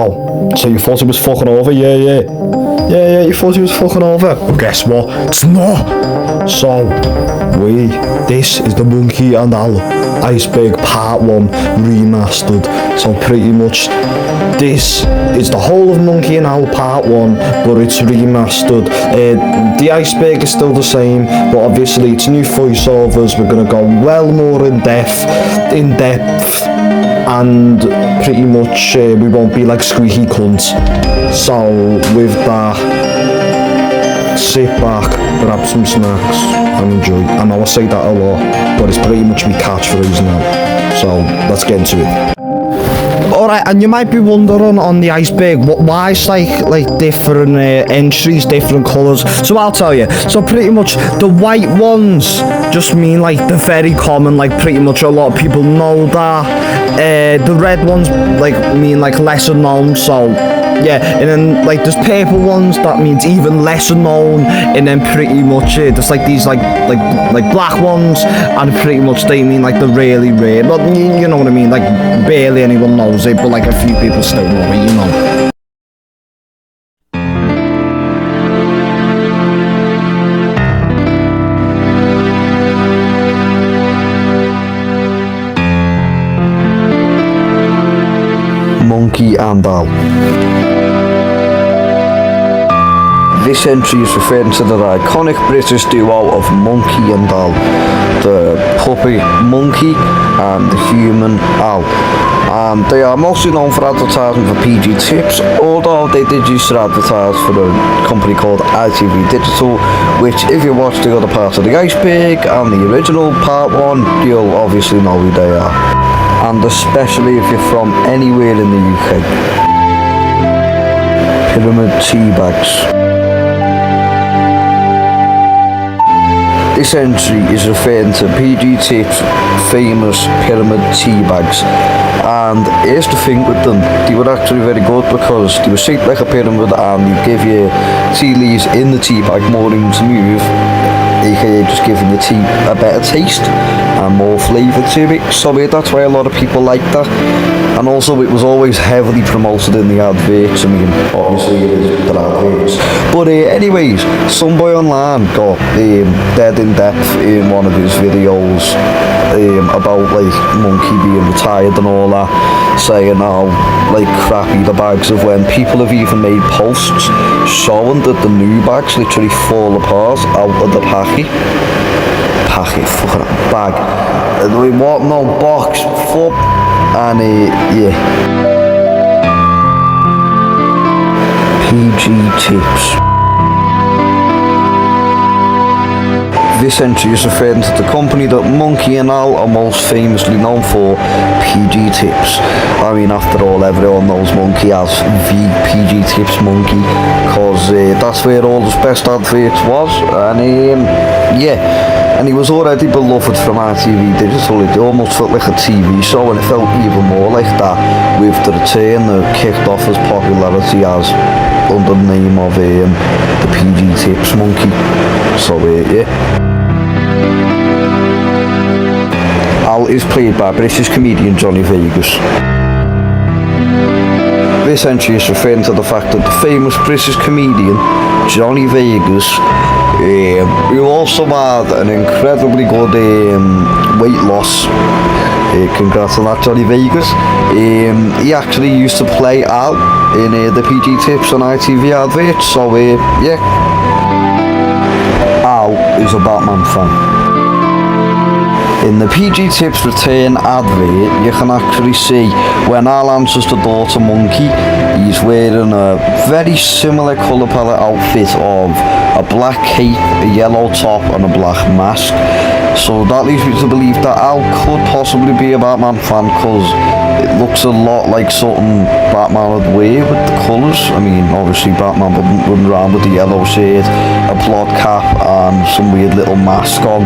Oh, so you thought it was fucking over? Yeah, you thought it was fucking over? Well, guess what? It's not! So, this is the Monkey and Owl Iceberg Part 1 Remastered. So pretty much, this is the whole of Monkey and Owl Part 1, but it's remastered. The Iceberg is still the same, but obviously it's new voiceovers. We're going to go well more in depth, and pretty much we won't be like squeaky cunts. So with that, sit back, grab some snacks and enjoy. I know I say that a lot, but it's pretty much my catchphrase now. So let's get into it. Alright, and you might be wondering on the Iceberg, why it's like different entries, different colours. So I'll tell you. So pretty much the white ones just mean like they're very common, like pretty much a lot of people know that. The red ones like mean like lesser known, so yeah, and then like there's purple ones that means even lesser known, and then pretty much there's like these like black ones, and pretty much they mean like the really rare. But you know what I mean, like barely anyone knows it, but like a few people still know it, you know. Monkey and Owl. This entry is referring to the iconic British duo of Monkey and Owl, the puppet monkey and the human owl. And they are mostly known for advertising for PG tips, although they did used to advertise for a company called ITV Digital, which if you watch the other parts of the Iceberg and the original part 1, you'll obviously know who they are. And especially if you're from anywhere in the UK. Pyramid Teabags. This entry is referring to PG Tips' famous pyramid teabags, and here's the thing with them, they were actually very good because they were shaped like a pyramid and they give you tea leaves in the teabag more room to move, aka just giving the tea a better taste and more flavour to it. So that's why a lot of people like that, and also it was always heavily promoted in the adverts. I mean, obviously it is the adverts, but anyways, some boy online got dead in depth in one of his videos about like Monkey being retired and all that, saying how like crappy the bags of, when people have even made posts showing that the new bags literally fall apart out of the packet, fucking bag, what, no, box, flip, and yeah. PG Tips. This entry is referring to the company that Monkey and Owl are most famously known for, PG Tips. I mean, after all, everyone knows Monkey as the PG Tips Monkey, because that's where all his best adverts was, and yeah, and he was already beloved from ITV Digital. It almost felt like a TV show, and it felt even more like that with the return that kicked off his popularity as under the name of the PG Tips Monkey. So yeah. Owl is played by British comedian Johnny Vegas. This entry is referring to the fact that the famous British comedian Johnny Vegas, who also had an incredibly good weight loss, congrats on that, Johnny Vegas, he actually used to play Owl in the PG Tips on ITV adverts, so yeah. Owl is a Batman fan. In the PG Tips return advert, you can actually see when Owl answers the door to Monkey, he's wearing a very similar colour palette outfit of a black cape, a yellow top and a black mask. So that leads me to believe that Owl could possibly be a Batman fan, because it looks a lot like something Batman would wear with the colours. I mean, obviously Batman wouldn't run around with a yellow shirt, a plot cap and some weird little mask on.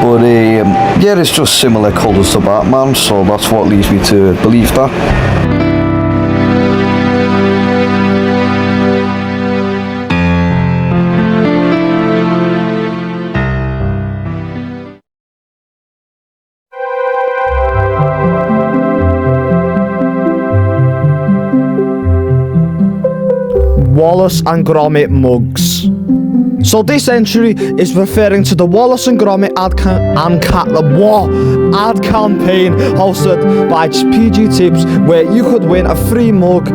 But yeah, it's just similar colours to Batman, so that's what leads me to believe that. Wallace and Gromit mugs. So this entry is referring to the Wallace and Gromit ad campaign hosted by PG Tips, where you could win a free mug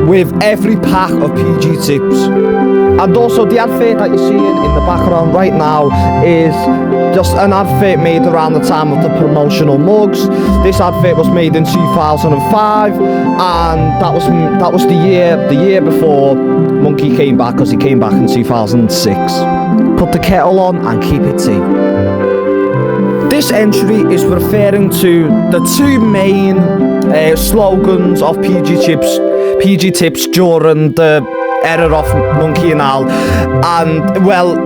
with every pack of PG Tips. And also the advert that you're seeing in the background right now is just an advert made around the time of the promotional mugs. This advert was made in 2005, and that was the year before Monkey came back, because he came back in 2006. Put the kettle on and keep it tea. This entry is referring to the two main slogans of PG Tips during the era of Monkey and Al, and well,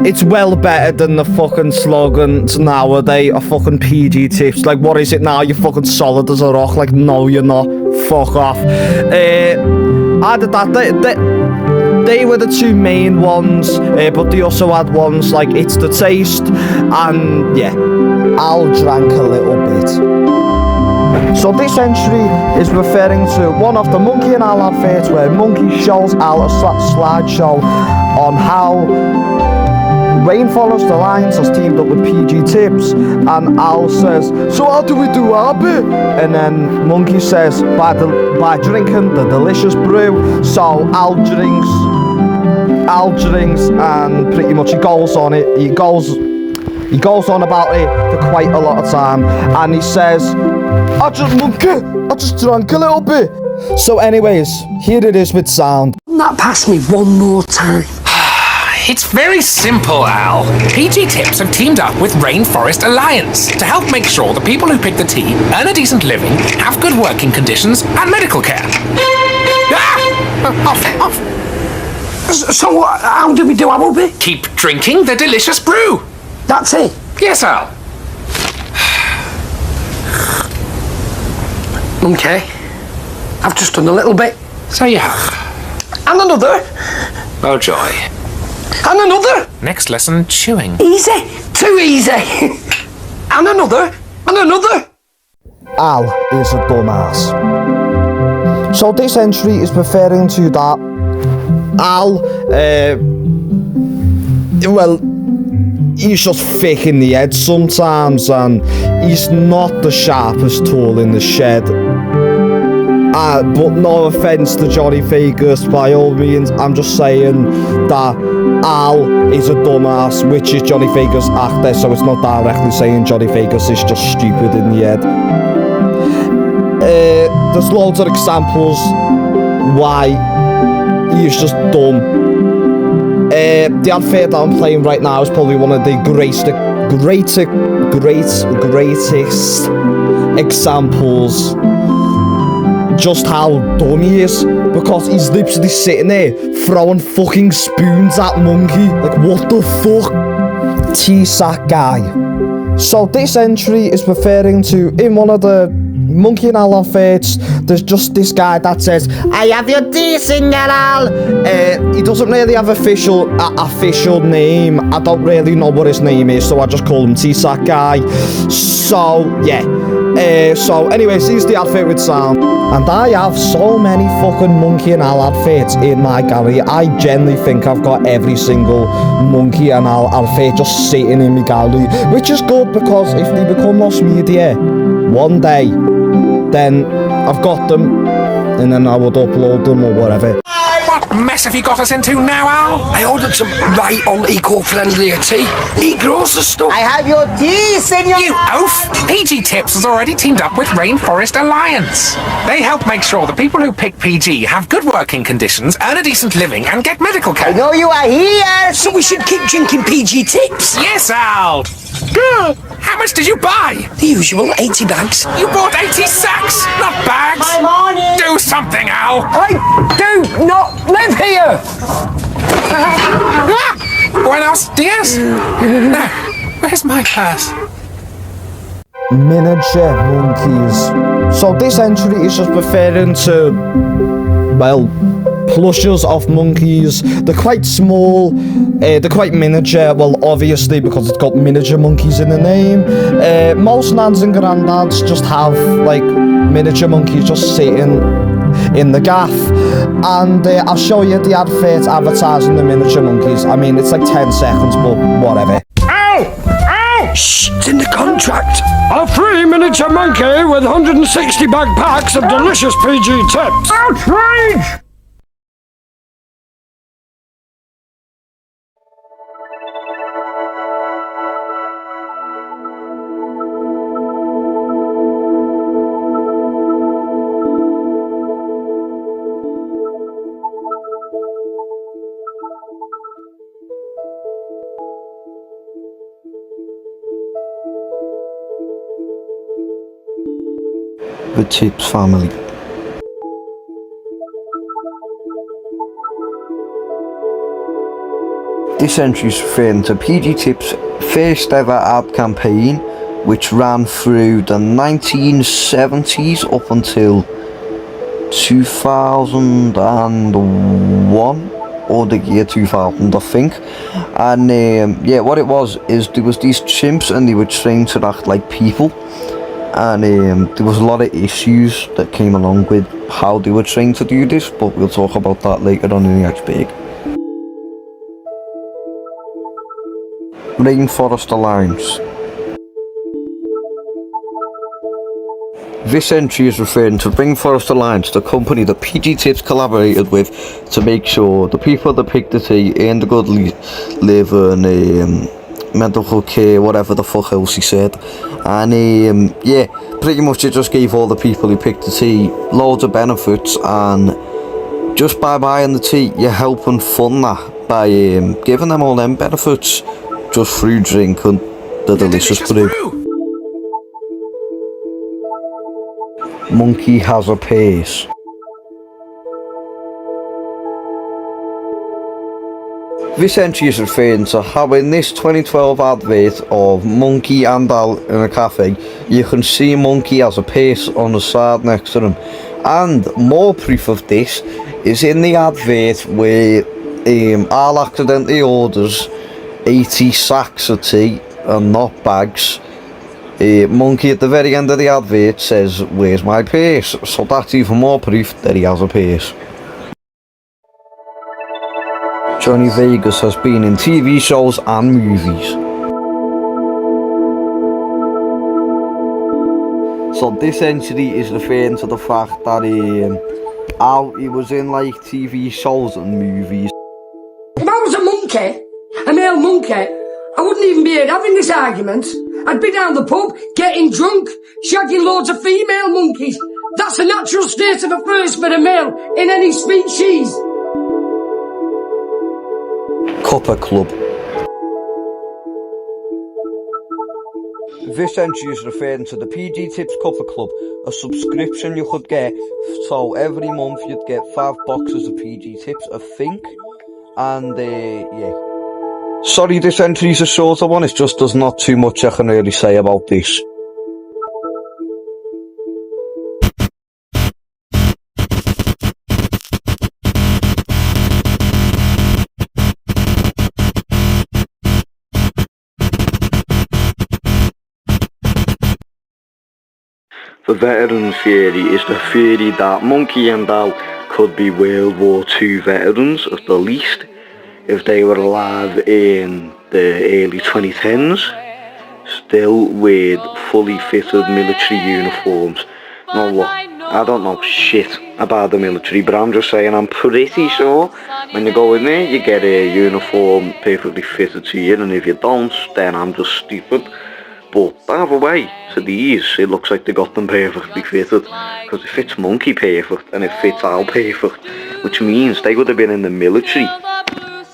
it's well better than the fucking slogans nowadays of fucking PG Tips. Like, what is it now? You're fucking solid as a rock. Like, no, you're not. Fuck off. They were the two main ones, but they also had ones like It's the Taste, and yeah, Al drank a little bit. So this entry is referring to one of the Monkey and Al adverts, where Monkey shows Al a slideshow on how Rainforest Alliance has teamed up with PG Tips, and Al says, "So how do we do our bit?" And then Monkey says, by drinking the delicious brew. So Al drinks, and pretty much he goes on about it for quite a lot of time, and he says, I just drank a little bit. So anyways, here it is with sound. That pass me one more time. It's very simple, Al. PG Tips have teamed up with Rainforest Alliance to help make sure the people who pick the tea earn a decent living, have good working conditions, and medical care. Off. So how do we do our bit? Keep drinking the delicious brew. That's it? Yes, Al. Okay. I've just done a little bit. So you have. And another. Oh, joy. And another. Next lesson, chewing. Easy. Too easy. And another. And another. Al is a dumbass. So this entry is referring to that Al, well, he's just thick in the head sometimes, and he's not the sharpest tool in the shed. But no offence to Johnny Vegas, by all means, I'm just saying that Al is a dumbass, which is Johnny Vegas' actor, so it's not directly saying Johnny Vegas is just stupid in the head. There's loads of examples why he's just dumb. The advert that I'm playing right now is probably one of the greatest examples just how dumb he is, because he's literally sitting there throwing fucking spoons at Monkey. Like, what the fuck? T-sack guy. So this entry is referring to, in one of the Monkey and Al adverts, there's just this guy that says, "I have your tea, Singer Al." He doesn't really have official name. I don't really know what his name is, so I just call him T-sack guy. So yeah. So anyways, here's the advert with sound. And I have so many fucking Monkey and Al adverts in my gallery. I genuinely think I've got every single Monkey and Al advert just sitting in my gallery, which is good, because if they become lost media one day, then I've got them, and then I would upload them or whatever. What mess have you got us into now, Al? I ordered some right on eco-friendlier tea. He grows the stuff. I have your tea, senor. You oaf! PG Tips has already teamed up with Rainforest Alliance. They help make sure the people who pick PG have good working conditions, earn a decent living, and get medical care. I know you are here. So we should keep drinking PG Tips. Yes, Al. Good. How much did you buy? The usual 80 bags. You bought 80 sacks, not bags. My morning. Do something, Al. I do not live here. Buenos dias. Now, where's my purse? Miniature monkeys. So this entry is just referring to, well, plushes of monkeys. They're quite small, they're quite miniature, well, obviously, because it's got miniature monkeys in the name. Most nans and granddads just have, like, miniature monkeys just sitting. in the gaff. And I'll show you the advert advertising the miniature monkeys. I mean, it's like 10 seconds, but whatever. Ow! Ow! Shh! It's in the contract. A free miniature monkey with 160 bag packs of delicious PG tips. Outrage! The Tips family. This entry is referring to PG Tips' first ever ad campaign, which ran through the 1970s up until 2001 or the year 2000, I think. And yeah, what it was is there was these chimps and they were trained to act like people. And there was a lot of issues that came along with how they were trained to do this, but we'll talk about that later on in the Iceberg. Rainforest Alliance. This entry is referring to Rainforest Alliance, the company that PG Tips collaborated with to make sure the people that picked the tea earned a good living, medical care, whatever the fuck else he said. And yeah, pretty much it just gave all the people who picked the tea loads of benefits, and just by buying the tea you're helping fund that by giving them all them benefits just through drinking the delicious brew. Monkey has a pace. This entry is referring to how in this 2012 advert of Monkey and Al in a cafe, you can see Monkey has a pace on the side next to him. And more proof of this is in the advert where Al accidentally orders 80 sacks of tea and not bags. Monkey at the very end of the advert says, "Where's my pace?" So that's even more proof that he has a pace. Johnny Vegas has been in TV shows and movies. So this entry is referring to the fact that how he was in like TV shows and movies. If I was a monkey, a male monkey, I wouldn't even be here having this argument. I'd be down the pub, getting drunk, shagging loads of female monkeys. That's the natural state of affairs for a male in any species. Cuppa Club. This entry is referring to the PG Tips Cuppa Club, a subscription you could get, so every month you'd get 5 boxes of PG Tips, I think, and yeah. Sorry, this entry is a shorter one, it's just there's not too much I can really say about this. The veteran theory is the theory that Monkey and Al could be World War II veterans at the least, if they were alive in the early 2010s, still with fully fitted military uniforms. Now look, I don't know shit about the military, but I'm just saying I'm pretty sure when you go in there you get a uniform perfectly fitted to you, and if you don't, then I'm just stupid. But either way, to these, it looks like they got them perfectly fitted, because it fits Monkey perfect and it fits Al perfect, which means they would have been in the military.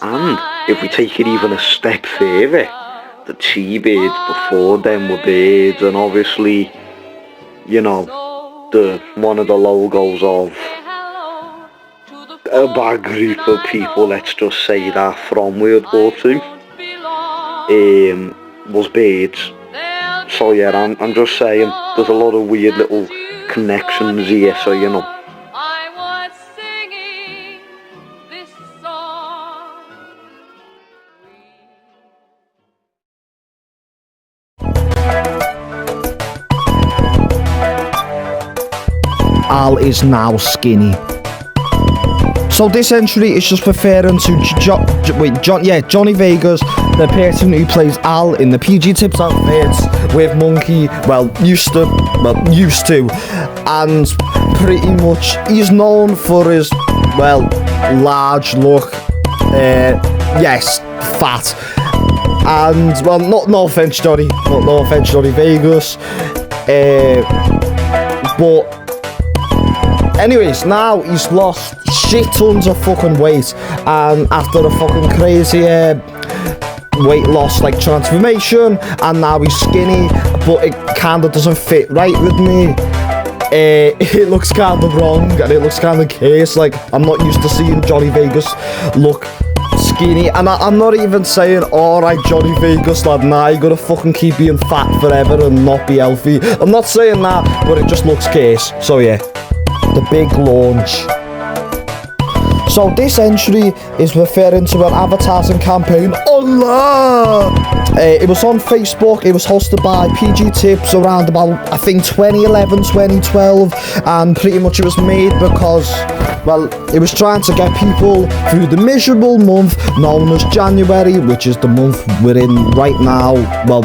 And if we take it even a step further, the T-birds before them were birds, and obviously, you know, one of the logos of a bad group of people, let's just say that, from World War II, was birds. So yeah, I'm just saying, there's a lot of weird little connections here, so you know. Al is now skinny. So this entry is just referring to Johnny Vegas, the person who plays Al in the PG Tips outfits with Monkey, used to, and pretty much he's known for his, large look, yes, fat, and, no offense, Johnny, no offense, Johnny Vegas, but anyways, now he's lost shit tons of fucking weight, and after a fucking crazy weight loss transformation, and now he's skinny, but it kind of doesn't fit right with me. It looks kind of wrong, and it looks kind of case. I'm not used to seeing Johnny Vegas look skinny, and I'm not even saying, alright Johnny Vegas lad, nah, you gotta fucking keep being fat forever and not be healthy. I'm not saying that, but it just looks case. So yeah, the big launch. So this entry is referring to an advertising campaign. Allah! It was on Facebook. It was hosted by PG Tips around about, I think, 2011, 2012, and pretty much it was made because, it was trying to get people through the miserable month known as January, which is the month we're in right now,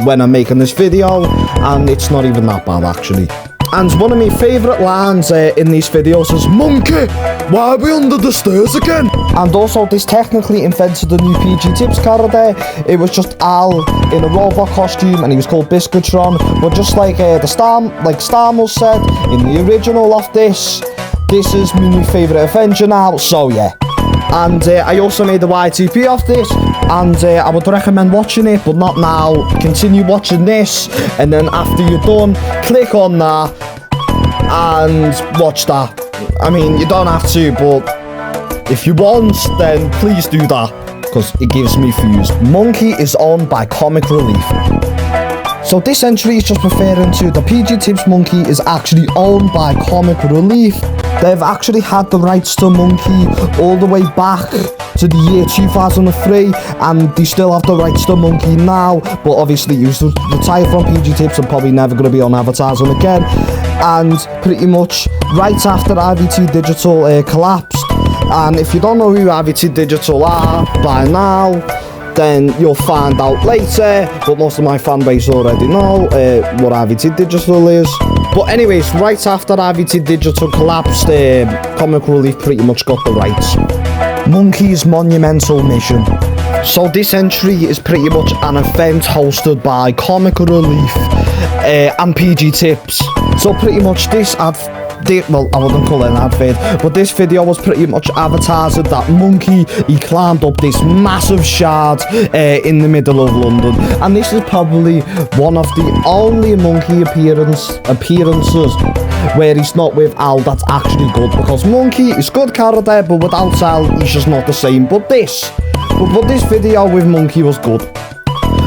when I'm making this video, and it's not even that bad actually. And one of my favourite lines in these videos is, "Monkey, why are we under the stairs again?" And also, this technically invented the new PG Tips character. It was just Al in a robot costume, and he was called Biscuitron. But just like Starmus said in the original of this is my new favourite Avenger now. So yeah. And I also made a YTP of this, and I would recommend watching it, but not now. Continue watching this, and then after you're done, click on that and watch that. I mean, you don't have to, but if you want, then please do that, because it gives me views. Monkey is owned by Comic Relief. So this entry is just referring to the PG Tips Monkey is actually owned by Comic Relief. They've actually had the rights to Monkey all the way back to the year 2003, and they still have the rights to Monkey now, but obviously he was retired from PG Tips and probably never going to be on advertising again. And pretty much right after IVT Digital collapsed, and if you don't know who IVT Digital are by now, then you'll find out later, but most of my fan base already know what IVT Digital is. But anyways, right after IVT Digital collapsed, Comic Relief pretty much got the rights. Monkey's Monumental Mission. So this entry is pretty much an event hosted by Comic Relief and PG Tips. So pretty much I wouldn't call it an advert, but this video was pretty much advertising that Monkey, he climbed up this massive shard in the middle of London, and this is probably one of the only Monkey appearances where he's not with Al that's actually good, because Monkey is good character, but without Al, he's just not the same. But this video with Monkey was good.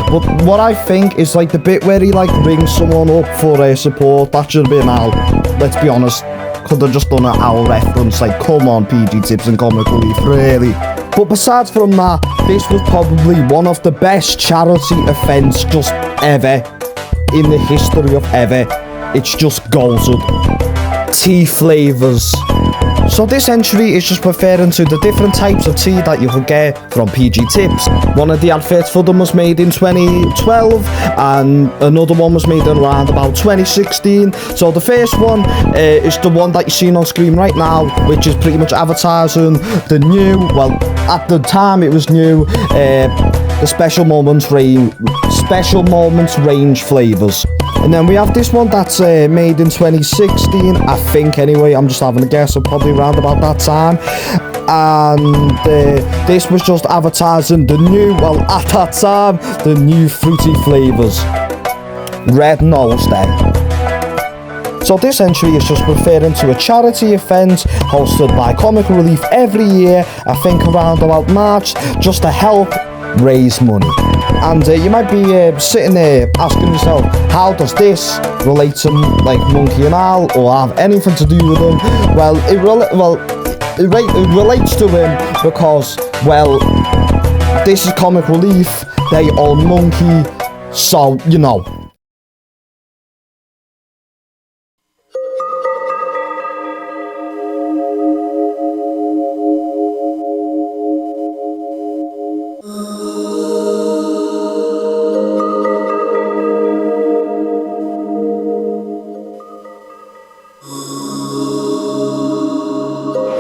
But what I think is the bit where he rings someone up for support, that should have been Al. Let's be honest, could have just done an Al reference, come on PG Tips and Comic Relief, really. But besides from that, this was probably one of the best charity events just ever, in the history of ever. It's just golden. Tea flavours. So this entry is just referring to the different types of tea that you can get from PG Tips. One of the adverts for them was made in 2012, and another one was made in around about 2016. So the first one is the one that you're seeing on screen right now, which is pretty much advertising the new, at the time it was new, the Special Moments range flavours. And then we have this one that's made in 2016, I think anyway, I'm just having a guess, so probably around about that time. And this was just advertising the new, at that time, the new fruity flavours. Red Nose Day. So this entry is just referring to a charity event hosted by Comic Relief every year, I think around about March, just to help raise money. And you might be sitting there asking yourself, how does this relate to Monkey and Al, or have anything to do with them? Well, it relates to him because, this is Comic Relief, they own Monkey, so you know.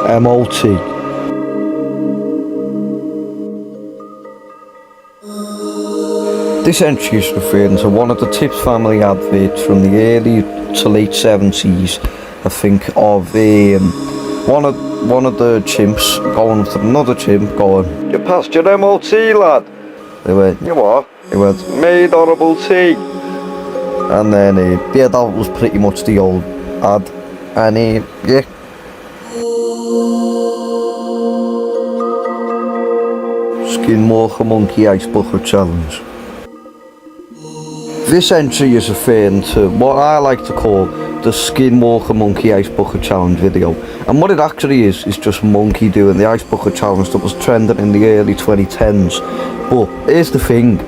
MOT. This entry is referring to one of the Tips family adverts from the early to late 70s, I think, of one of the chimps going up to another chimp going, "You passed your MOT, lad." They went, "You what?" He went, "Made horrible tea." And then, yeah, that was pretty much the old ad. And, yeah. Skinwalker Monkey Ice Bucket Challenge. This entry is referring to what I like to call the Skinwalker Monkey Ice Bucket Challenge video. And what it actually is just Monkey doing the Ice Bucket Challenge that was trending in the early 2010s. But here's the thing,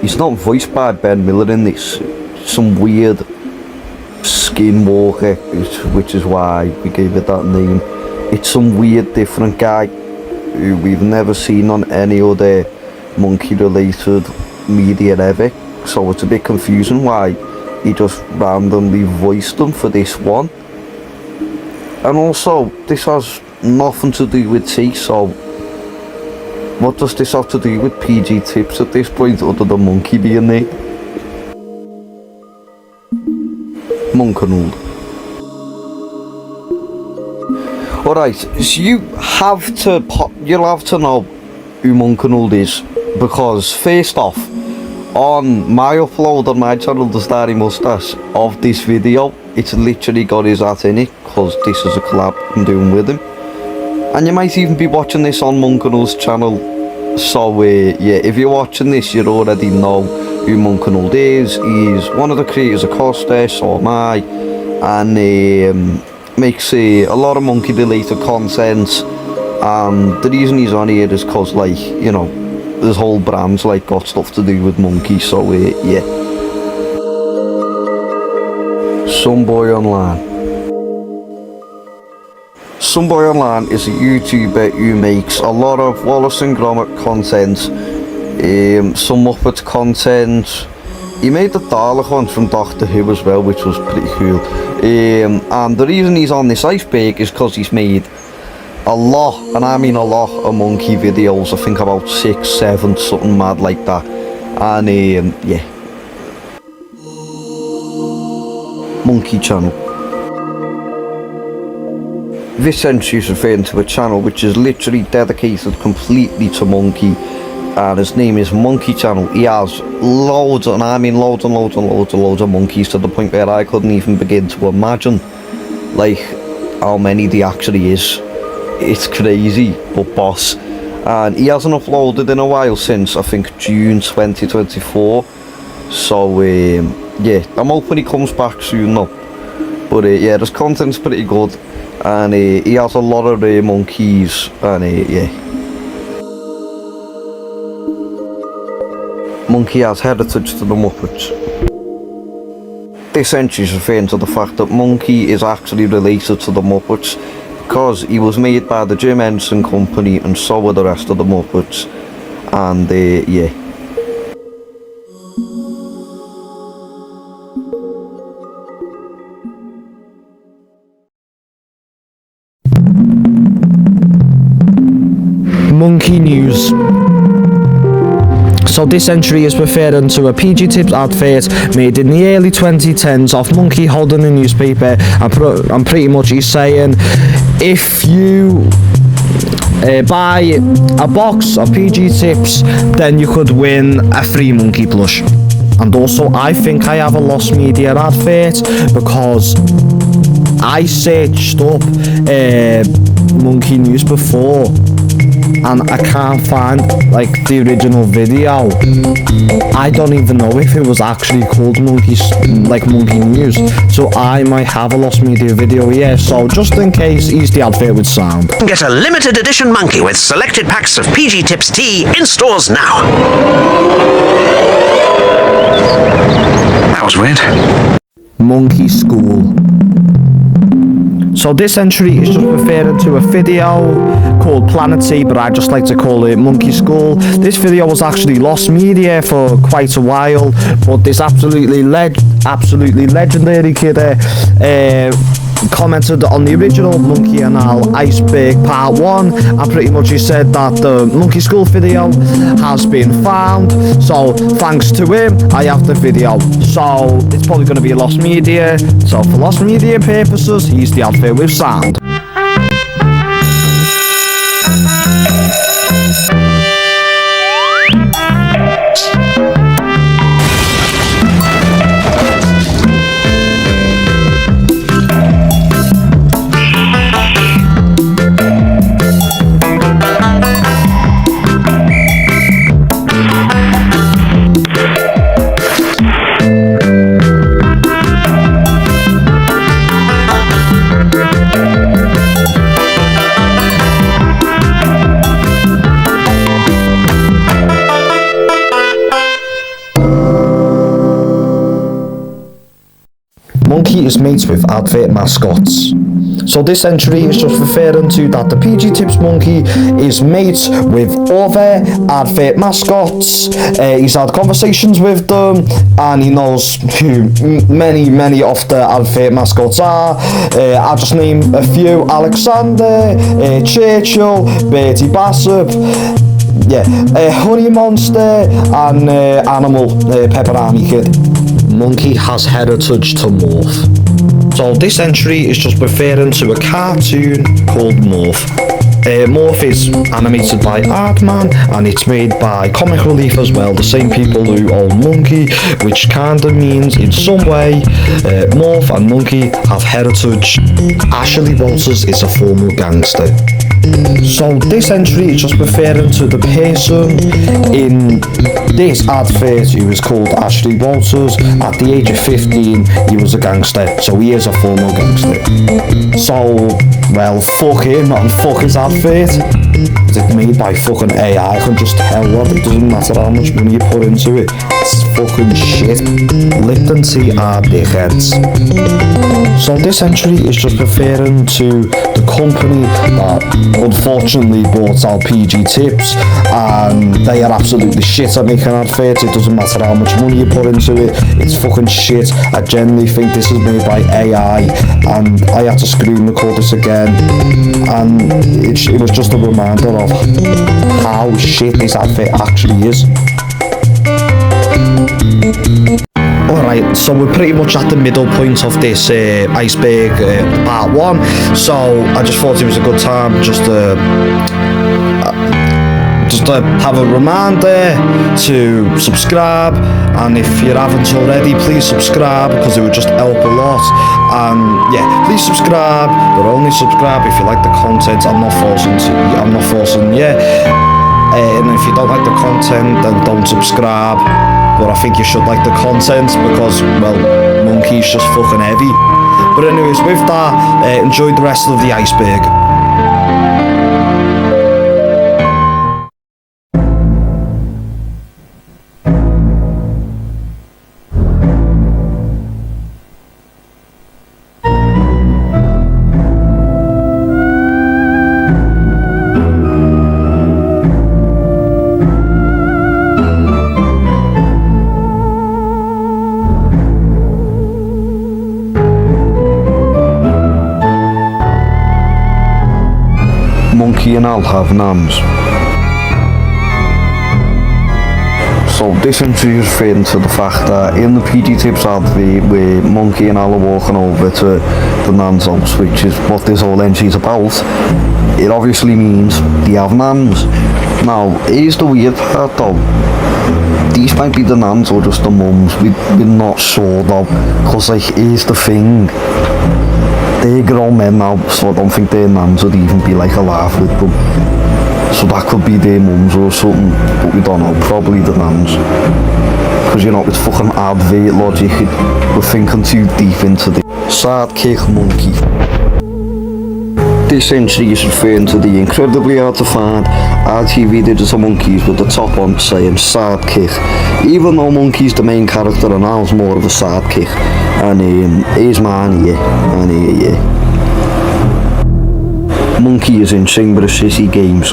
he's not voiced by Ben Miller in this. Some weird Skinwalker, which is why we gave it that name. It's some weird different guy who we've never seen on any other monkey related media ever. So it's a bit confusing why he just randomly voiced them for this one. And also, this has nothing to do with tea, so what does this have to do with PG Tips at this point other than Monkey being there? Monkenuld. Alright, so you'll have to know who Monkenuld is, because first off, on my upload on my channel, The Starry Mustache, of this video, it's literally got his hat in it, because this is a collab I'm doing with him. And you might even be watching this on Monkenuld's channel, so yeah, if you're watching this, you already know who Monkenuld is. He's one of the creators of Costa, so am I, and makes a lot of monkey related content. And the reason he's on here is because, like, you know, this whole brand's like got stuff to do with monkeys, so yeah. Some Boy Online. Some Boy Online is a YouTuber who makes a lot of Wallace and Gromit content, some Muppet content. He made the Dalek one from Doctor Who as well, which was pretty cool. And the reason he's on this Iceberg is because he's made a lot, and I mean a lot, of monkey videos. I think about 6, 7, something mad like that. And yeah. Monkey channel. This entry is referring to a channel which is literally dedicated completely to monkey, and his name is Monkey Channel. He has loads, and I mean loads and loads and loads and loads of monkeys, to the point where I couldn't even begin to imagine like how many there actually is. It's crazy, but boss. And he hasn't uploaded in a while, since I think June 2024. So yeah, I'm hoping he comes back soon though. But yeah, his content's pretty good, and he has a lot of monkeys, and yeah. Monkey has heritage to the Muppets. This entry is referring to the fact that Monkey is actually related to the Muppets, because he was made by the Jim Henson Company, and so were the rest of the Muppets. And yeah. Monkey news. So this entry is referring to a PG Tips advert made in the early 2010s of Monkey holding a newspaper, and pretty much he's saying, if you buy a box of PG Tips, then you could win a free monkey plush. And also, I think I have a lost media advert, because I searched up monkey news before, and I can't find like the original video. I don't even know if it was actually called Monkey News, so I might have a lost media video here. So just in case, here's the advert with sound. Get a limited edition monkey with selected packs of PG Tips tea in stores now. That was weird. Monkey School. So this entry is just referring to a video called Planet Tea, but I just like to call it Monkey School. This video was actually lost media for quite a while, but this absolutely legendary kid commented on the original Monkey and Al Iceberg Part 1, and pretty much he said that the Monkey School video has been found, so thanks to him I have the video. So it's probably going to be lost media, so for lost media purposes he's the advert with sound. Monkey is mates with advert mascots. So this entry is just referring to that the PG Tips Monkey is mates with other advert mascots. He's had conversations with them and he knows who many of the advert mascots are. I'll just name a few: Alexander, Churchill, Bertie Bassett, Honey Monster, and Animal, Pepperami Kid. Monkey has heritage to morph. So this entry is just referring to a cartoon called Morph. Morph is animated by Aardman and it's made by Comic Relief as well, the same people who own Monkey, which kinda means in some way Morph and Monkey have heritage. Ashley Walters is a former gangster. So this entry is just referring to the person in this advert who is called Ashley Walters. At the age of 15 he was a gangster, so he is a former gangster. So, well, fuck him and fuck his advert. It's made by fucking AI, I can just tell what, it doesn't matter how much money you put into it. It's fucking shit. Lipton tea are dickheads. So this entry is just referring to the company that unfortunately bought out PG Tips, and they are absolutely shit at making adverts. It doesn't matter how much money you put into it, it's fucking shit. I genuinely think this is made by AI, and I had to screen record this again, and it was just a reminder of how shit this advert actually is. Alright, so we're pretty much at the middle point of this Iceberg Part 1, so I just thought it was a good time just to have a reminder to subscribe, and if you haven't already, please subscribe because it would just help a lot. And yeah, please subscribe, but only subscribe if you like the content. I'm not forcing you. And if you don't like the content, then don't subscribe. But I think you should like the content because, well, Monkey's just fucking heavy. But anyways, with that, enjoy the rest of the Iceberg. Monkey and Al have nams. So this entry is referring to the fact that in the PG Tips advert where Monkey and Al are walking over to the nan's house, which is what this whole entry is about, it obviously means they have nans. Now, here's the weird part though. These might be the nans or just the mums, we're not sure though, because like, here's the thing. They're grown men now, so I don't think their nans would even be like alive with them. So that could be their mums or something, but we don't know, probably the nans. Because you know, it's fucking advert logic, we're thinking too deep into the sidekick monkey. This entry is referring to the incredibly hard to find RTV digital monkeys with the top on saying sidekick. Even though Monkey's the main character and Al's more of a sidekick. And here's mine here, and here. Monkey is in Chamber of City games.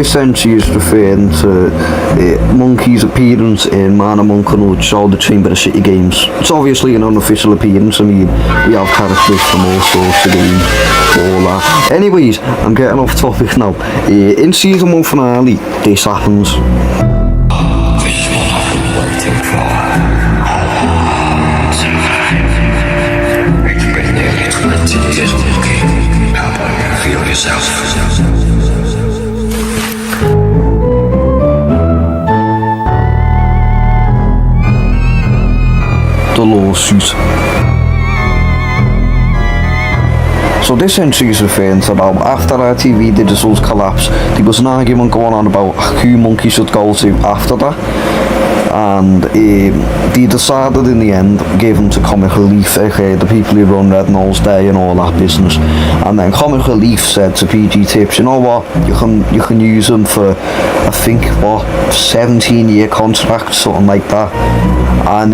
this entry is referring to Monkey's appearance in Man of Monk and Show the Chamber of City games. It's obviously an unofficial appearance. I mean, we have characters from all sorts of games, all that. Anyways, I'm getting off topic now. In season 1 finale, this happens. The lawsuit. So this entry is referring to about after our TV digital's collapse, there was an argument going on about who Monkey should go to after that. And they decided in the end, gave them to Comic Relief, aka the people who run Red Nose Day and all that business. And then Comic Relief said to PG Tips, you know what, you can use them for, I think, 17-year contract, something like that. And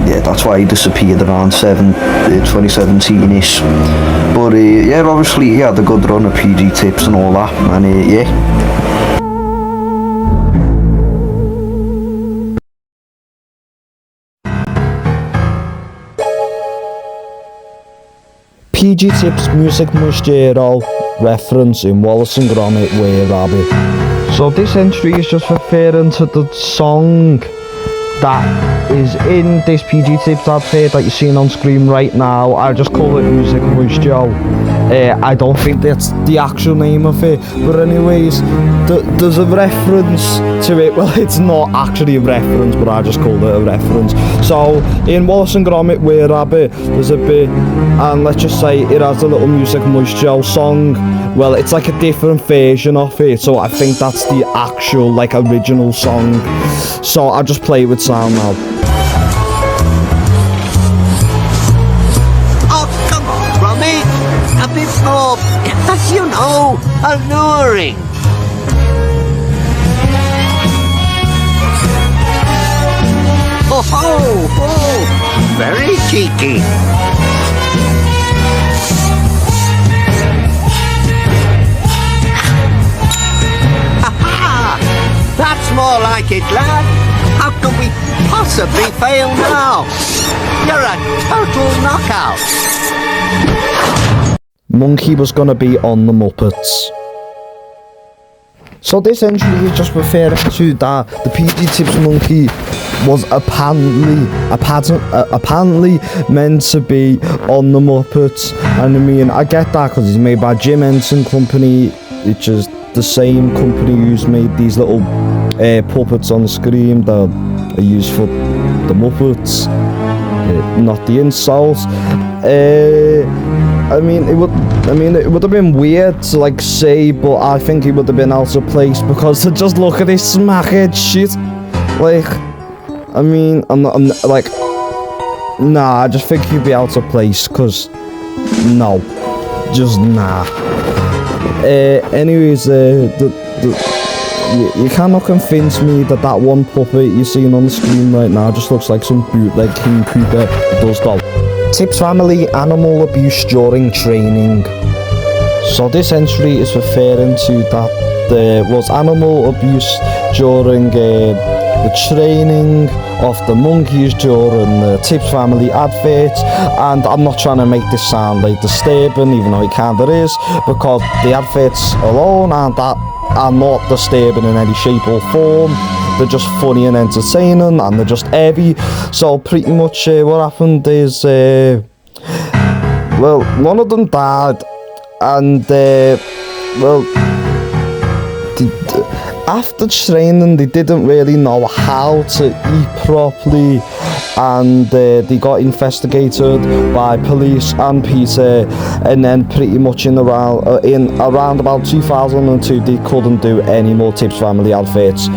yeah, that's why he disappeared around 2017-ish. But yeah, obviously he had a good run of PG Tips and all that, and yeah. PG Tips music Mustero reference in Wallace and Gromit Were Rabbit. So this entry is just referring to the song that is in this PG Tips advert that you're seeing on screen right now. I just call it Music Moistio. I don't think that's the actual name of it, but anyways, there's a reference to it. Well, it's not actually a reference, but I just called it a reference. So in Wallace and Gromit Were Rabbit, there's a bit, and let's just say it has a little Music Moistio song. Well, it's like a different version of it, so I think that's the actual, like, original song. So I'll just play with sound now. Oh, come on, Gromit. A bit more, you know, alluring. Oh, very cheeky. That's more like it, lad. How can we possibly fail now? You're a total knockout. Monkey was gonna be on the Muppets. So this entry is just referring to that the PG Tips Monkey was apparently meant to be on the Muppets. And I mean, I get that because he's made by Jim Henson Company, which is the same company who's made these little puppets on the screen that are used for the Muppets, not the insults. I mean, it would have been weird to like say, but I think it would have been out of place because to just look at this smackhead shit, like, I mean, I'm like, nah, I just think he'd be out of place, cause no, just nah. Anyways, you cannot convince me that that one puppet you're seeing on the screen right now just looks like some bootleg King Cooper. It does though. Tips family animal abuse during training. So this entry is referring to that there was animal abuse during the training of the monkeys during the Tips family adverts, and I'm not trying to make this sound like disturbing, even though it kinda is, because the adverts alone are not disturbing in any shape or form. They're just funny and entertaining, and they're just heavy. So pretty much what happened is, well, one of them died, and well, after training they didn't really know how to eat properly, and they got investigated by police and PETA, and then pretty much in around about 2002 they couldn't do any more Tips family adverts,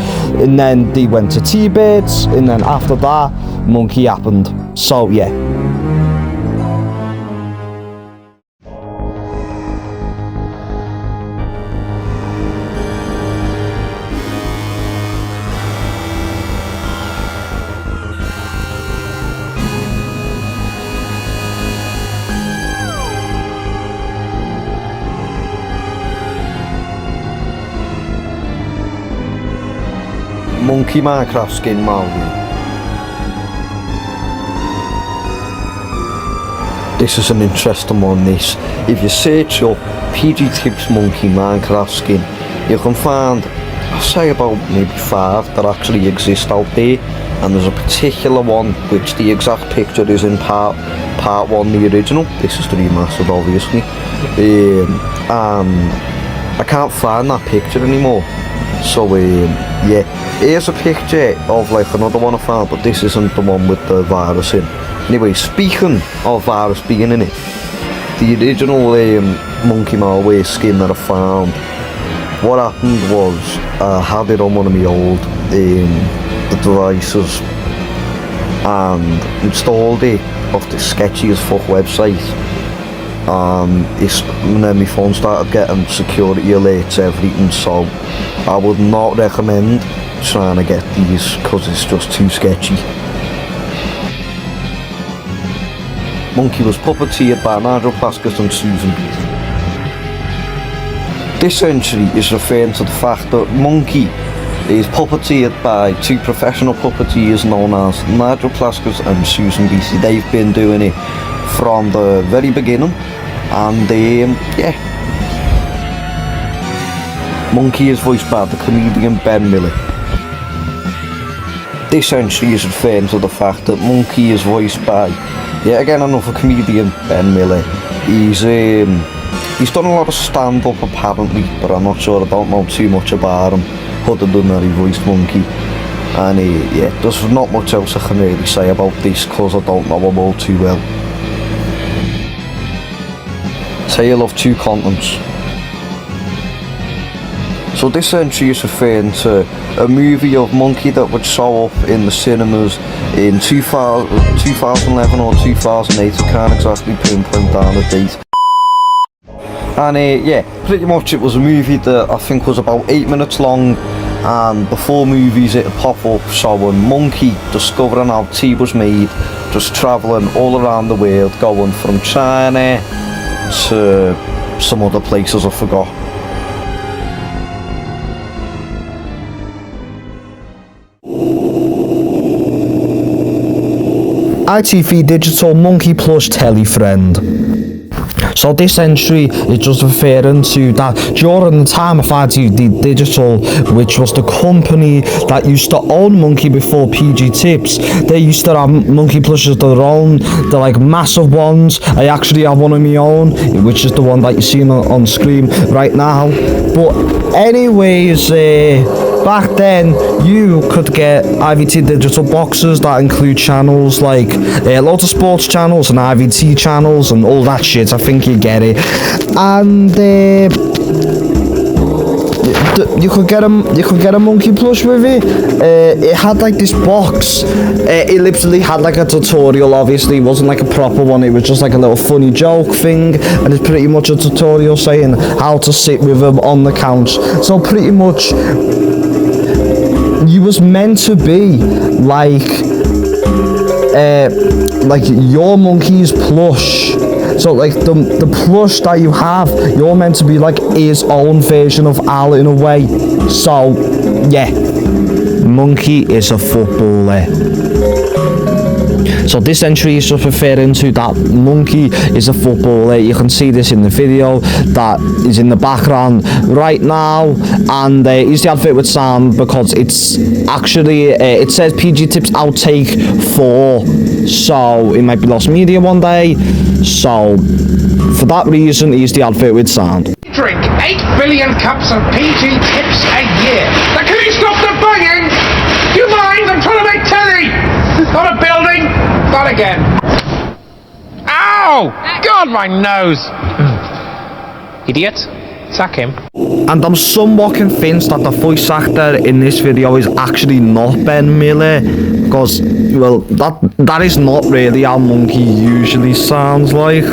and then they went to T-Birds, and then after that Monkey happened. So yeah. monkey Minecraft skin, Maui. This is an interesting one, this. If you search up PG Tips monkey Minecraft skin, you can find, I'd say about maybe 5 that actually exist out there, and there's a particular one which the exact picture is in part 1, the original. This is the remastered, obviously, and I can't find that picture anymore. So yeah, here's a picture of like another one I found, but this isn't the one with the virus in. Anyway, speaking of virus being in it, the original monkey malware skin that I found, what happened was I had it on one of my old devices and installed it off the sketchy as fuck website. And then my phone started getting security alerts, everything, so I would not recommend trying to get these because it's just too sketchy. Monkey was puppeteered by Nigel Plaskett and Susan B. This entry is referring to the fact that Monkey is puppeteered by 2 professional puppeteers known as Nigel Plaskett and Susan Beatty. They've been doing it from the very beginning, and yeah. Monkey is voiced by the comedian Ben Miller. This entry is referring to the fact that Monkey is voiced by, yet again, another comedian, Ben Miller. He's done a lot of stand-up apparently, but I'm not sure, I don't know too much about him, other than that he voiced Monkey. And yeah, there's not much else I can really say about this because I don't know him all too well. Tale of Two Continents. So this entry is referring to a movie of Monkey that would show up in the cinemas in 2011 or 2008, I can't exactly pinpoint down the date. And yeah, pretty much it was a movie that I think was about 8 minutes long, and before movies it'd pop up showing Monkey discovering how tea was made, just travelling all around the world, going from China to some other places I forgot. ITV Digital Monkey Plus Telly Friend. So this entry is just referring to that during the time of ITV Digital, which was the company that used to own Monkey before PG Tips, they used to have Monkey Plushes of their own. They're like massive ones. I actually have one of my own, which is the one that you see on screen right now. But anyways, back then you could get IVT Digital boxes that include channels like loads of sports channels and IVT channels and all that shit. I think you get it. And you could get a Monkey Plush with it. It had like this box. It literally had like a tutorial. Obviously it wasn't like a proper one, it was just like a little funny joke thing, and it's pretty much a tutorial saying how to sit with them on the couch. So pretty much you was meant to be like your monkey's plush. So like the plush that you have, you're meant to be like his own version of Al in a way. So yeah, Monkey is a footballer. So this entry is just referring to that Monkey is a footballer. You can see this in the video that is in the background right now, and use the advert with sound because it's actually it says PG Tips outtake 4, so it might be lost media one day. So for that reason, use the advert with sound. Drink 8 billion cups of PG Tips a year. Now can you stop the banging? Do you mind? I'm trying to make telly. Not a building. Not again. Ow! God, my nose. Idiot. Sack him. And I'm somewhat convinced that the voice actor in this video is actually not Ben Miller, because, well, that is not really how Monkey usually sounds like.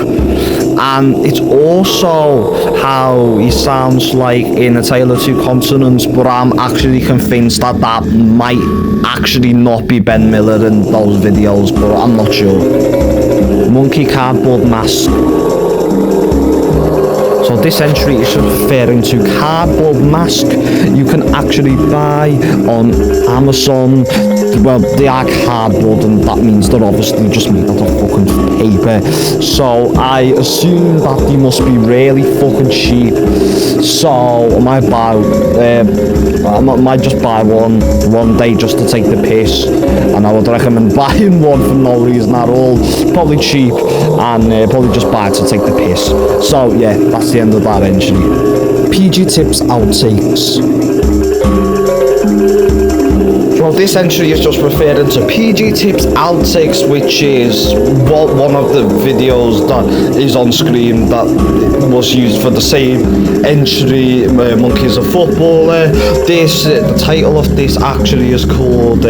And it's also how he sounds like in A Tale of Two Continents, but I'm actually convinced that that might actually not be Ben Miller in those videos, but I'm not sure. Monkey Cardboard Mask. So this entry is referring to cardboard mask you can actually buy on Amazon. Well, they are cardboard, and that means they're obviously just made out of fucking paper. So I assume that they must be really fucking cheap. So I might just buy one day just to take the piss, and I would recommend buying one for no reason at all. Probably cheap, and probably just buy it to take the piss. So yeah, that's the end of that entry. PG Tips outtakes. Well, this entry is just referring to PG Tips outtakes, which is one of the videos that is on screen that was used for the same entry, Monkeys a Footballer. The title of this actually is called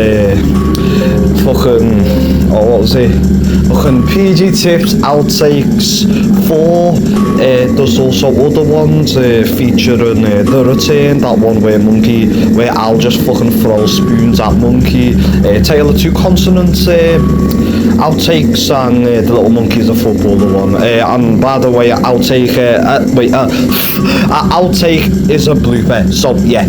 fucking PG Tips outtakes 4. There's also other ones featuring The Return, that one where Al just fucking throws spoons at Monkey, Tale of Two Consonants outtakes, and the Little Monkeys a Footballer one. And by the way, outtake is a blooper, so yeah.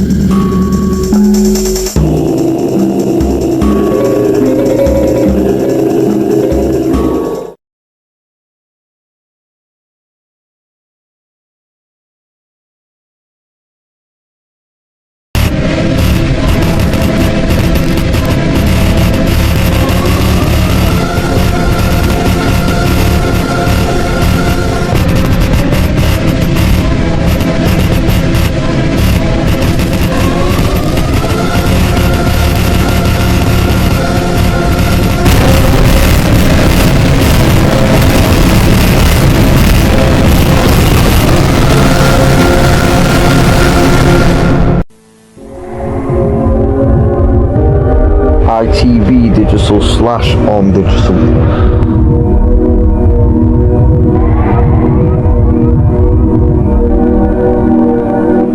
ITV digital / on digital.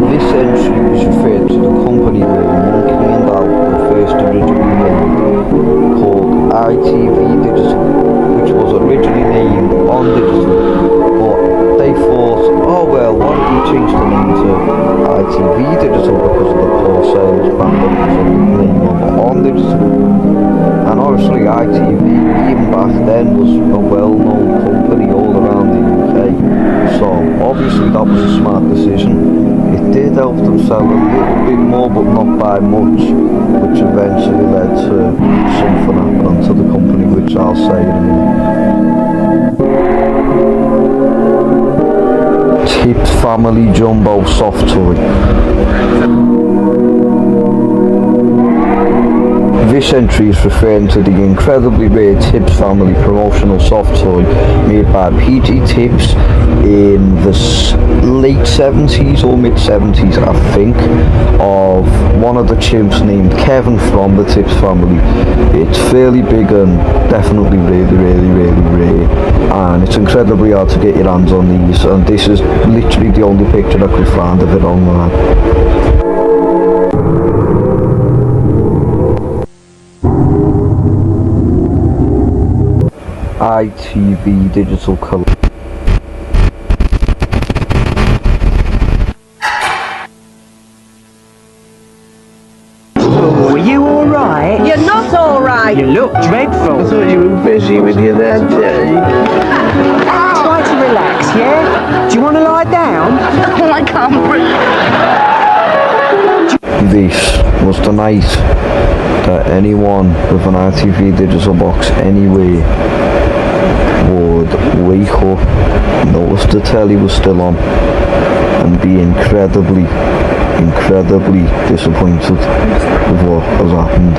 This entry is referred to the company where Monkey and Al were first originally named, called ITV Digital, which was originally named On Digital, but they thought, oh well, why don't we change the name to ITV Digital because of the poor sales back then because of the name of On Digital. And obviously ITV, even back then, was a well-known company all around the UK, so obviously that was a smart decision. It did help them sell a little bit more, but not by much, which eventually led to something happening to the company, which I'll say in a minute. Tips Family Jumbo Soft Toy. This entry is referring to the incredibly rare Tips Family promotional soft toy made by PG Tips in the late 70s or mid 70s, I think, of one of the chimps named Kevin from the Tips family. It's fairly big and definitely really rare, and it's incredibly hard to get your hands on these, and this is literally the only picture I could find of it online. ITV digital colour. Oh, are you alright? You're not alright. You look dreadful. I thought you were busy with your that day. Try to relax, yeah? Do you want to lie down? I can't breathe. This was the night that anyone with an ITV digital box anywhere would wake up, notice the telly was still on, and be incredibly disappointed with what has happened.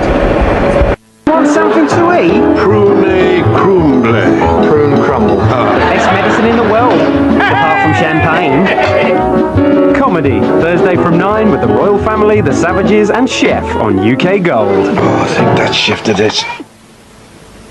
Want something to eat? Prune crumble. Prune crumble. Best medicine in the world, apart from champagne. Comedy, Thursday from 9 with the Royal Family, The Savages and Chef on UK Gold. Oh, I think that shifted it.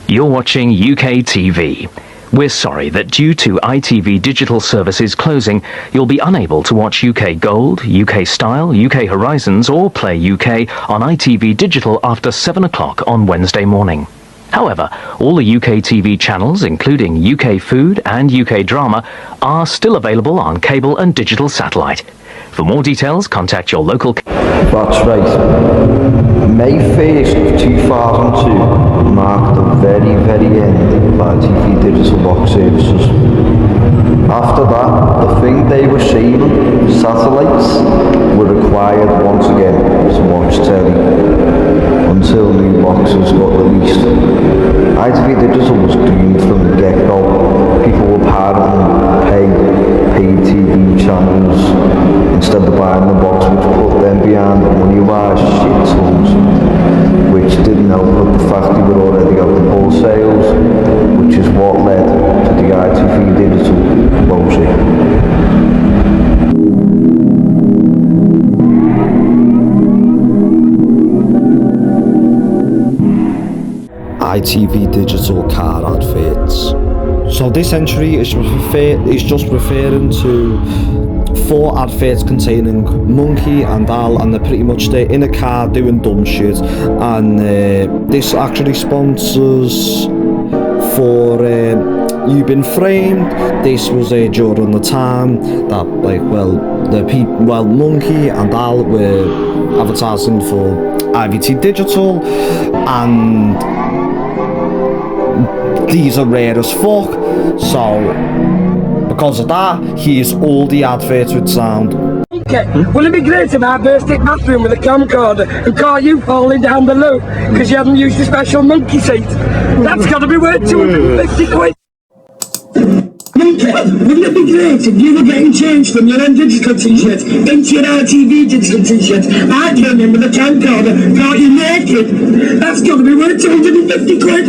You're watching UK TV. We're sorry that due to ITV digital services closing, you'll be unable to watch UK Gold, UK Style, UK Horizons or Play UK on ITV Digital after 7 o'clock on Wednesday morning. However, all the UK TV channels, including UK food and UK drama, are still available on cable and digital satellite. For more details, contact your local... That's right. May 1st of 2002 marked the very, very end of ITV digital box services. After that, the thing they were saving, satellites, were required once again to watch telly until new boxes got released. ITV digital was doomed from the get-go. People were pirating paid TV channels instead of buying the box, which put them behind the money-wise shitholes, which didn't help with the fact they were already out the wholesales, which is what led to the ITV digital closing. ITV digital car adverts. So this entry is just referring to 4 adverts containing Monkey and Al, and they're pretty much there in a car doing dumb shit, and this actually sponsors for You've Been Framed. This was during the time that Monkey and Al were advertising for IVT Digital, and these are rare as fuck, so because of that, here's all the adverts with sound. Okay, will it be great if I burst in the bathroom with a camcorder and caught you falling down the loo because you haven't used the special monkey seat? That's got to be worth 250 quid. Monkey, wouldn't it be great if you were getting changed from your own digital t-shirt into your RTV digital t-shirt? I came in with a camcorder, caught you naked. That's got to be worth 250 quid.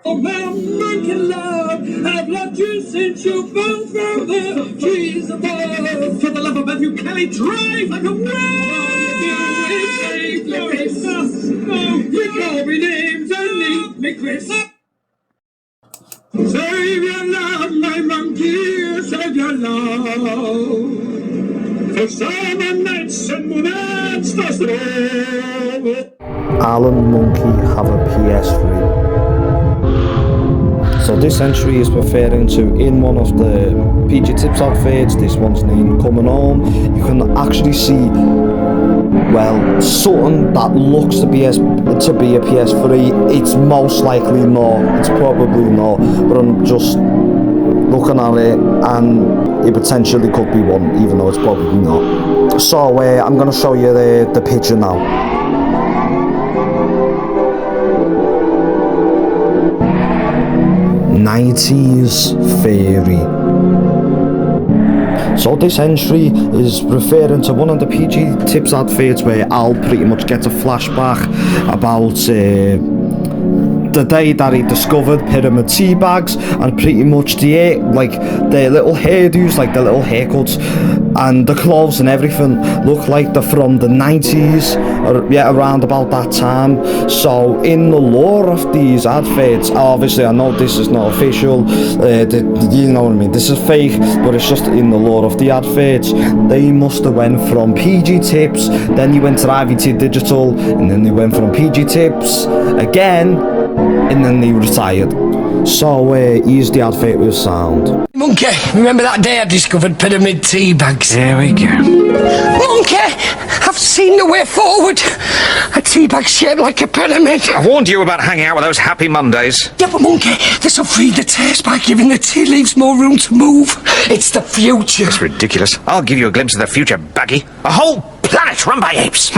Oh, my monkey love, I've loved you since you fell from the trees above. For the love of God, you carry drive like a wave. You call me names and need me Chris. Save your love, my monkey, save your love. For summer nights and moonlights, that's the way. Al and Monkey have a PS3. So this entry is referring to, in one of the PG Tips adverts, this one's named Coming Home, you can actually see, well, something that looks to be a PS3. It's most likely not, it's probably not, but I'm just looking at it and it potentially could be one, even though it's probably not. So I'm going to show you the picture now. 90s fairy. So this entry is referring to one of the PG Tips adverts where Al pretty much gets a flashback about the day that he discovered pyramid tea bags, and pretty much the little hairdos, like the little haircuts and the clothes and everything look like they're from the 90s, or around about that time. So in the lore of these adverts, obviously I know this is not official, you know what I mean, this is fake, but it's just in the lore of the adverts. They must have went from PG Tips, then you went to IVT Digital, and then they went from PG Tips again, and then they retired. So here's the advert with sound. Monkey, remember that day I discovered pyramid tea bags? Here we go. Monkey, I've seen the way forward. A tea bag shaped like a pyramid. I warned you about hanging out with those happy Mondays. Yeah, but Monkey, this will feed the taste by giving the tea leaves more room to move. It's the future. It's ridiculous. I'll give you a glimpse of the future, baggy. A whole planet run by apes.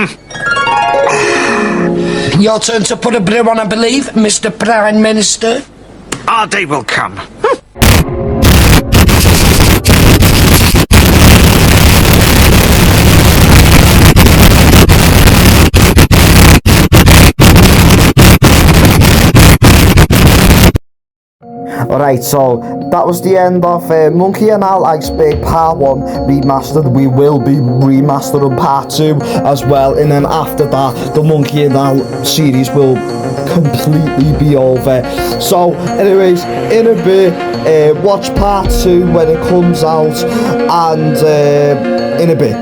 Your turn to put a brew on, I believe, Mr. Prime Minister. Our day will come. Alright, so that was the end of Monkey and Al Iceberg Part 1 Remastered. We will be remastering Part 2 as well, and then after that the Monkey and Al series will completely be over. So anyways, in a bit, watch Part 2 when it comes out, and in a bit.